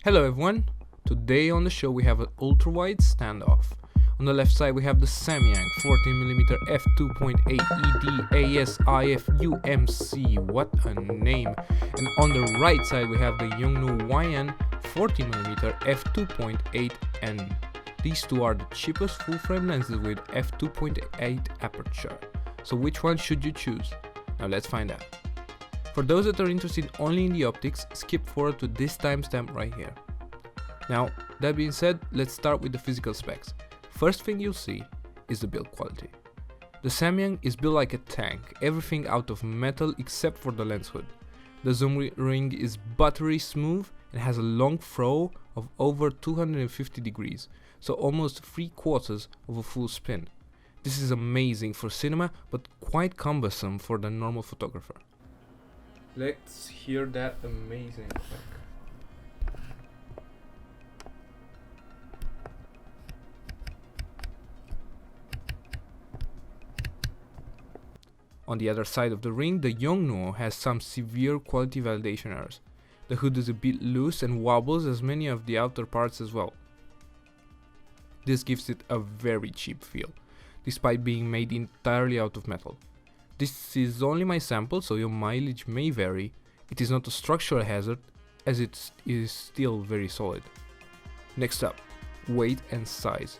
Hello everyone, today on the show we have an ultra-wide standoff. On the left side we have the Samyang 14mm f2.8 ED AS IF UMC, what a name. And on the right side we have the Yongnuo YN 14mm f2.8 N. These two are the cheapest full-frame lenses with f2.8 aperture. So which one should you choose? Now let's find out. For those that are interested only in the optics, skip forward to this timestamp right here. Now, that being said, let's start with the physical specs. First thing you'll see is the build quality. The Samyang is built like a tank, everything out of metal except for the lens hood. The zoom ring is buttery smooth and has a long throw of over 250 degrees, so almost 3/4 of a full spin. This is amazing for cinema, but quite cumbersome for the normal photographer. Let's hear that amazing click. On the other side of the ring, the Yongnuo has some severe quality validation errors. The hood is a bit loose and wobbles as many of the outer parts as well. This gives it a very cheap feel, despite being made entirely out of metal. This is only my sample, so your mileage may vary. It is not a structural hazard, as it is still very solid. Next up, weight and size.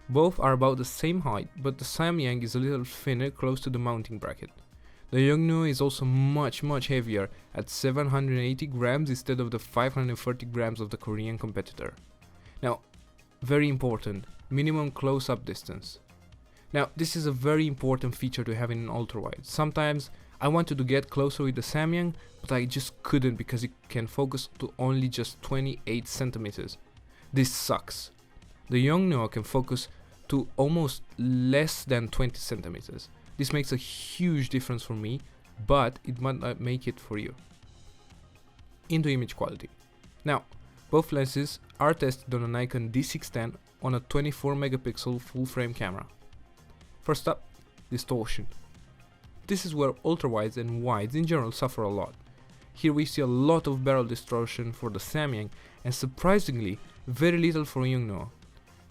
Both are about the same height, but the Samyang is a little thinner close to the mounting bracket. The Yongnuo is also much heavier at 780 grams instead of the 530 grams of the Korean competitor. Now, very important, minimum close-up distance. Now, this is a very important feature to have in an ultra-wide. Sometimes I wanted to get closer with the Samyang, but I just couldn't because it can focus to only just 28 centimeters. This sucks. The Yongnuo can focus to almost less than 20 centimeters. This makes a huge difference for me, but it might not make it for you. Into image quality. Now, both lenses are tested on a Nikon D610 on a 24 megapixel full frame camera. First up, distortion. This is where ultrawides and wides in general suffer a lot. Here we see a lot of barrel distortion for the Samyang and surprisingly very little for Yongnuo.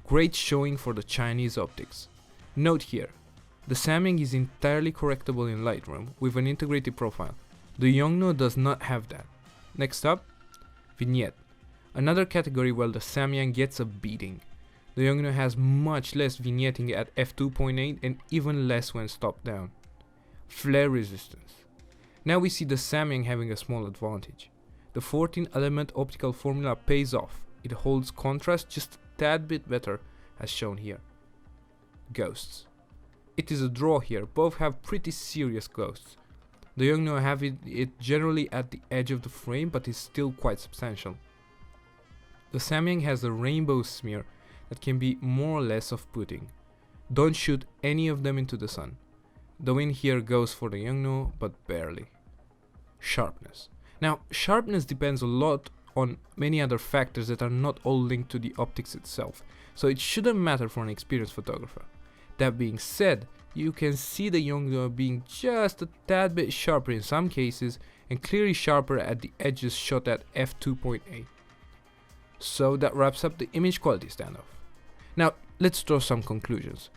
Great showing for the Chinese optics. Note here, the Samyang is entirely correctable in Lightroom with an integrated profile. The Yongnuo does not have that. Next up, vignette. Another category where the Samyang gets a beating. The Yongnuo has much less vignetting at f2.8 and even less when stopped down. Flare resistance. Now we see the Samyang having a small advantage. The 14-element optical formula pays off. It holds contrast just a tad bit better as shown here. Ghosts. It is a draw here, both have pretty serious ghosts. The Yongnuo have it generally at the edge of the frame but is still quite substantial. The Samyang has a rainbow smear that can be more or less off-putting. Don't shoot any of them into the sun. The win here goes for the Yongnuo, but barely. Sharpness. Now, sharpness depends a lot on many other factors that are not all linked to the optics itself, so it shouldn't matter for an experienced photographer. That being said, you can see the Yongnuo being just a tad bit sharper in some cases and clearly sharper at the edges shot at f2.8. So that wraps up the image quality standoff. Now, let's draw some conclusions.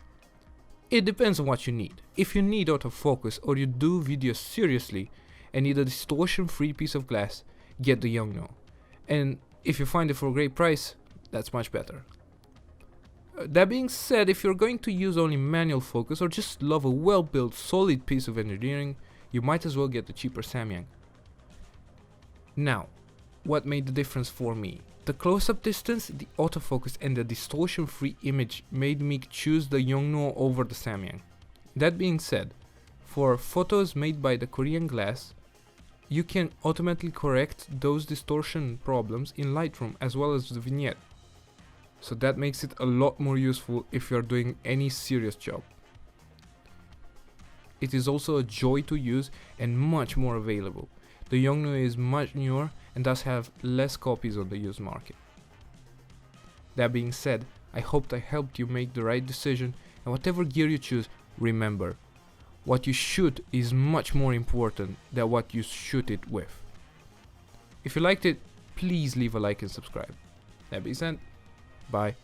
It depends on what you need. If you need autofocus or you do videos seriously and need a distortion-free piece of glass, get the Yongnuo. And if you find it for a great price, that's much better. That being said, if you're going to use only manual focus or just love a well-built, solid piece of engineering, you might as well get the cheaper Samyang. Now, what made the difference for me? The close-up distance, the autofocus and the distortion-free image made me choose the Yongnuo over the Samyang. That being said, for photos made by the Korean glass, you can automatically correct those distortion problems in Lightroom as well as the vignette. So that makes it a lot more useful if you are doing any serious job. It is also a joy to use and much more available. The Yongnuo is much newer and thus have less copies on the used market. That being said, I hope I helped you make the right decision, and whatever gear you choose, remember, what you shoot is much more important than what you shoot it with. If you liked it, please leave a like and subscribe. That being said, bye.